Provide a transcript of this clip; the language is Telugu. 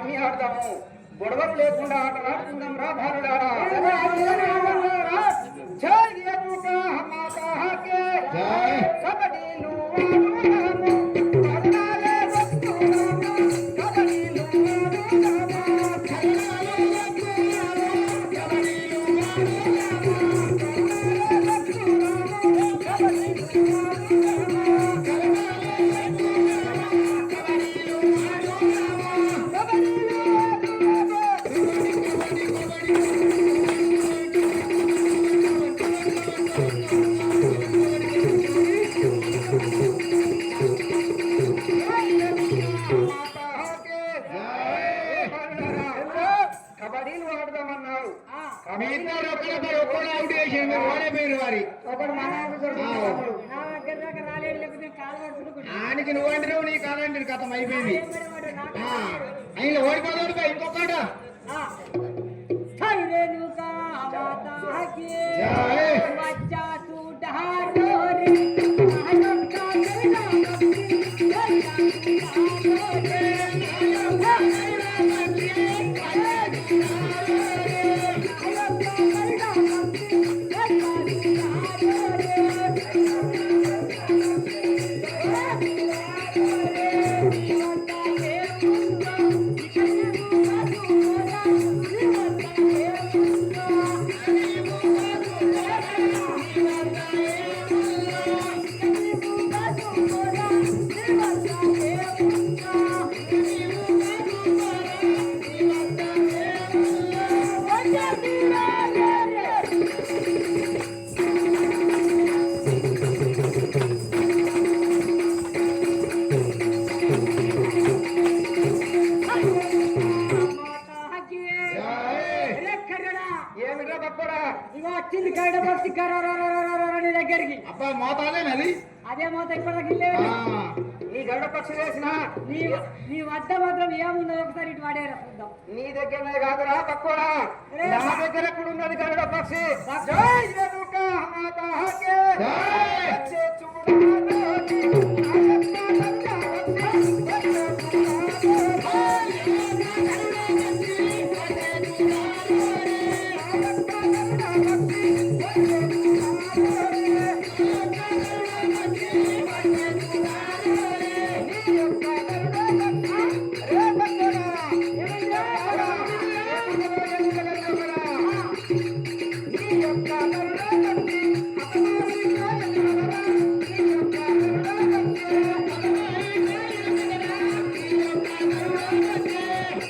అన్ని ఆడదాము గొడవలు లేకుండా ఆటలాడుకుందాం రా భారులారా జై రేణుకా మాతా కే జై కబడ్డీలు ఆడుదాము కరుణాలే వస్తున్నాము కబడ్డీలు ఆడుదాము కరుణాలే వస్తున్నాము కబడ్డీలు ఆడుదాము కబడ్డీలు కబడ్డీలు ఆడదామన్నావు మీ ఇద్దరు ఒకరు అవుట్ చేసి ఓడిపోయిన వారి ఒకడు ఆయనకి నువ్వు అంటే నీ కాలంటే కథం అయిపోయింది ఆయన ఓడిపోతాడు ఇంకొకట దగ్గరికి అబ్బా మోతాదేనది అదే మోత ఇప్పటికి నీ గరుడ పక్షి వేసిన నీ వద్ద మాత్రం ఏమున్నది ఒకసారి ఇటు వాడేరా చూద్దాం నీ దగ్గరనే కాదురా తక్కువరా నా దగ్గర ఎప్పుడు ఉన్నది గరుడ పక్షి జై రేణుకా మాతా కే జై చూడాలి